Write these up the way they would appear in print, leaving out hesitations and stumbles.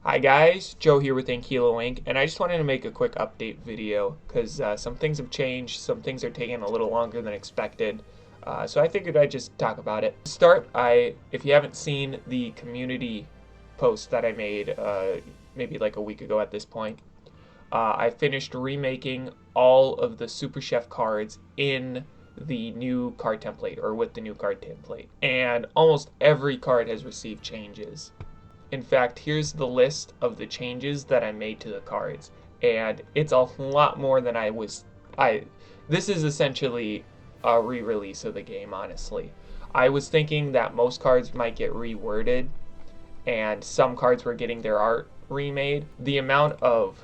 Hi guys, Joe here with Ankilo Inc. and I just wanted to make a quick update video because some things have changed, some things are taking a little longer than expected, so I figured I'd just talk about it. To start, if you haven't seen the community post that I made maybe like a week ago at this point, I finished remaking all of the Super Chef cards in the new card template, or with the new card template, and almost every card has received changes. In fact, here's the list of the changes that I made to the cards, and it's a lot more than this is essentially a re-release of the game, honestly. I was thinking that most cards might get reworded, and some cards were getting their art remade. The amount of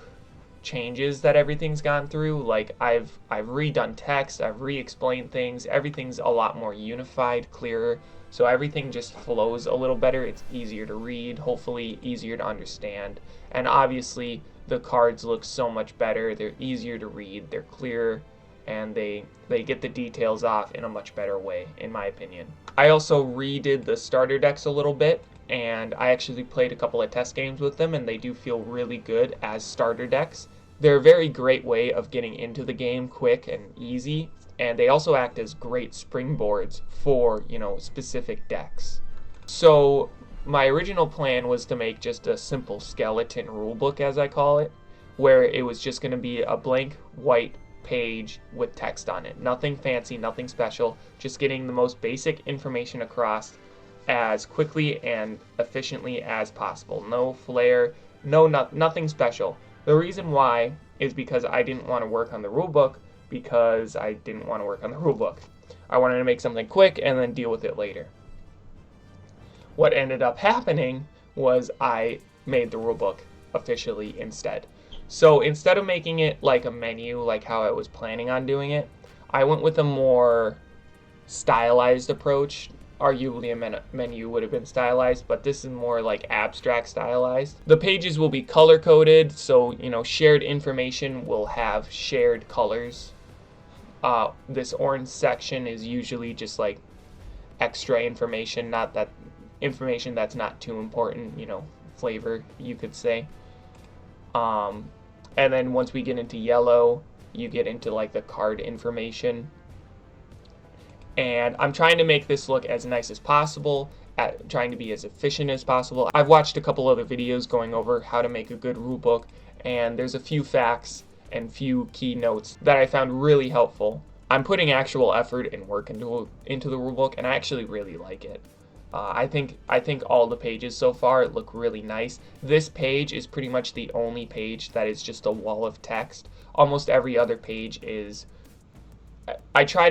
changes that everything's gone through, like I've redone text, I've re-explained things, everything's a lot more unified, clearer, so everything just flows a little better. It's easier to read, hopefully easier to understand, and obviously the cards look so much better. They're easier to read, they're clearer, and they get the details off in a much better way, in my opinion. I also redid the starter decks a little bit, and I actually played a couple of test games with them, and they do feel really good as starter decks. They're a very great way of getting into the game quick and easy, and they also act as great springboards for, specific decks. So my original plan was to make just a simple skeleton rulebook, as I call it, where it was just going to be a blank white page with text on it. Nothing fancy, nothing special, just getting the most basic information across as quickly and efficiently as possible. No flair, nothing special. The reason why is because I didn't want to work on the rulebook, I wanted to make something quick and then deal with it later. What ended up happening was I made the rulebook officially instead. So instead of making it like a menu, like how I was planning on doing it, I went with a more stylized approach. Arguably a menu would have been stylized, but this is more like abstract stylized. The pages will be color coded, so shared information will have shared colors. This orange section is usually just like extra information, not that information that's not too important, flavor, you could say. And then once we get into yellow, you get into like the card information. And I'm trying to make this look as nice as possible, trying to be as efficient as possible. I've watched a couple other videos going over how to make a good rulebook, and there's a few facts and few key notes that I found really helpful. I'm putting actual effort and work into the rulebook, and I actually really like it. I think all the pages so far look really nice. This page is pretty much the only page that is just a wall of text. Almost every other page is. I try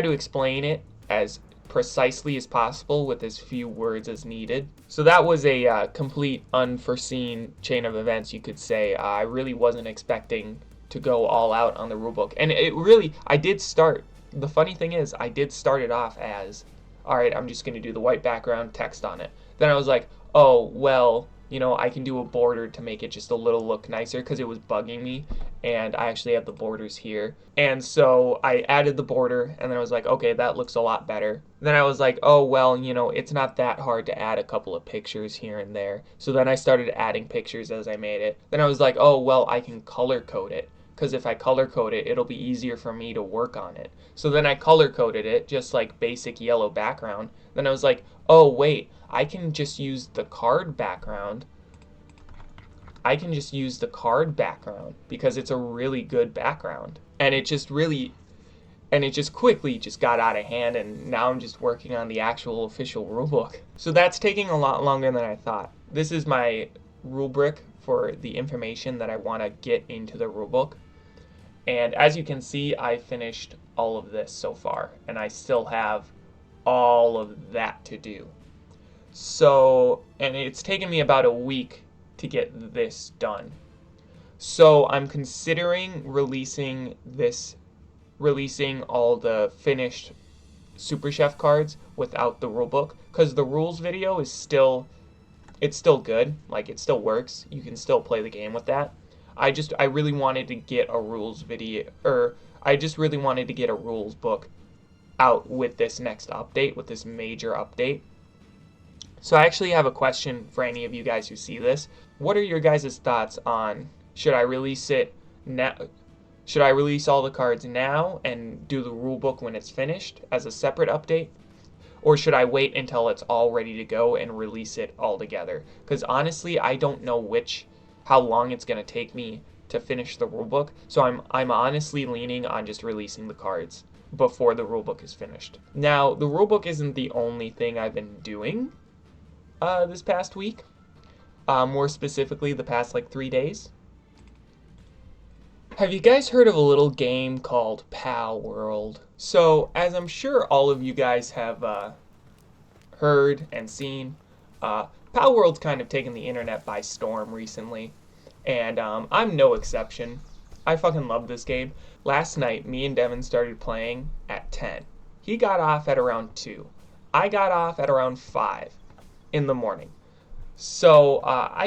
to explain it as precisely as possible with as few words as needed. So that was a complete unforeseen chain of events, you could say. I really wasn't expecting to go all out on the rulebook. And the funny thing is, I did start it off as, alright, I'm just going to do the white background, text on it. Then I was like, oh, well, I can do a border to make it just a little look nicer because it was bugging me, and I actually have the borders here. And so I added the border, and then I was like, okay, that looks a lot better. Then I was like, oh, well, it's not that hard to add a couple of pictures here and there. So then I started adding pictures as I made it. Then I was like, oh, well, I can color code it, because if I color code it, it'll be easier for me to work on it. So then I color coded it, just like basic yellow background. Then I was like, oh, wait, I can just use the card background. Because it's a really good background. And it just quickly just got out of hand, and now I'm just working on the actual official rulebook. So that's taking a lot longer than I thought. This is my rule brick for the information that I want to get into the rulebook. And as you can see, I finished all of this so far, and I still have all of that to do. So, and it's taken me about a week to get this done. So I'm considering releasing all the finished Super Chef cards without the rulebook, because the rules video is still good, like it still works. You can still play the game with that. I really wanted to get a rules video, or I just really wanted to get a rules book out with this next update, with this major update. So I actually have a question for any of you guys who see this. What are your guys' thoughts on, should I release it now? Should I release all the cards now and do the rulebook when it's finished as a separate update? Or should I wait until it's all ready to go and release it all together? Because honestly, I don't know how long it's going to take me to finish the rulebook. So I'm honestly leaning on just releasing the cards before the rulebook is finished. Now, the rulebook isn't the only thing I've been doing this past week. More specifically, the past like 3 days. Have you guys heard of a little game called Palworld? So, as I'm sure all of you guys have heard and seen, Palworld's kind of taken the internet by storm recently, and I'm no exception. I fucking love this game. Last night, me and Devin started playing at 10. He got off at around 2. I got off at around 5 in the morning. So,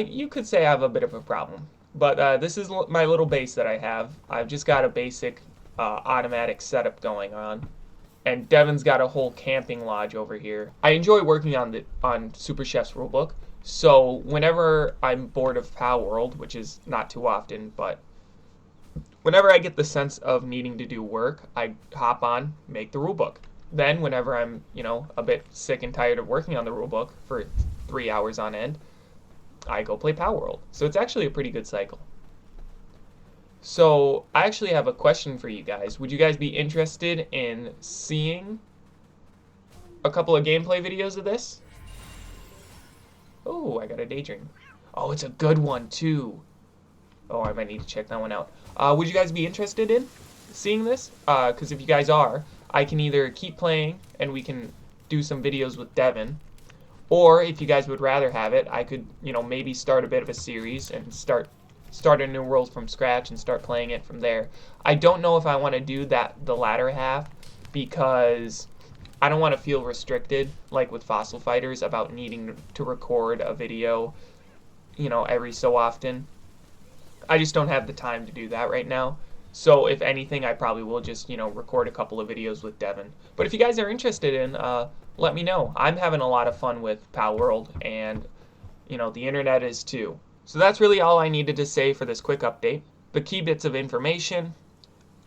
you could say I have a bit of a problem. But this is my little base that I have. I've just got a basic automatic setup going on. And Devin's got a whole camping lodge over here. I enjoy working on Super Chef's rulebook. So whenever I'm bored of Palworld, which is not too often, but whenever I get the sense of needing to do work, I hop on, make the rulebook. Then whenever I'm, a bit sick and tired of working on the rulebook for 3 hours on end, I go play Palworld. So it's actually a pretty good cycle. So I actually have a question for you guys. Would you guys be interested in seeing a couple of gameplay videos of this? Oh, I got a daydream. Oh, it's a good one too. Oh, I might need to check that one out. Would you guys be interested in seeing this? Because if you guys are, I can either keep playing and we can do some videos with Devin, or if you guys would rather have it, I could, maybe start a bit of a series and start a new world from scratch and start playing it from there. I don't know if I want to do the latter half, because I don't want to feel restricted, like with Fossil Fighters, about needing to record a video, every so often. I just don't have the time to do that right now. So if anything, I probably will just, record a couple of videos with Devin. But if you guys are interested in, let me know. I'm having a lot of fun with Palworld, and, the internet is too. So that's really all I needed to say for this quick update. The key bits of information: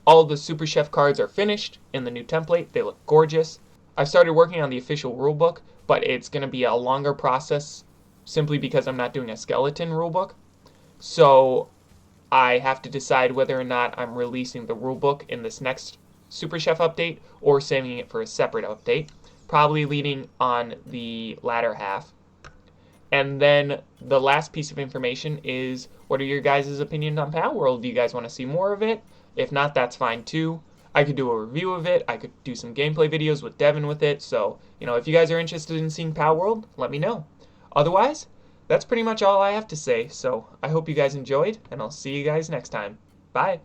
all the Super Chef cards are finished in the new template. They look gorgeous. I've started working on the official rulebook, but it's going to be a longer process simply because I'm not doing a skeleton rulebook. So I have to decide whether or not I'm releasing the rulebook in this next Super Chef update or saving it for a separate update, probably leading on the latter half. And then the last piece of information is, what are your guys' opinions on Palworld? Do you guys want to see more of it? If not, that's fine too. I could do a review of it. I could do some gameplay videos with Devin with it. So, if you guys are interested in seeing Palworld, let me know. Otherwise, that's pretty much all I have to say. So I hope you guys enjoyed, and I'll see you guys next time. Bye.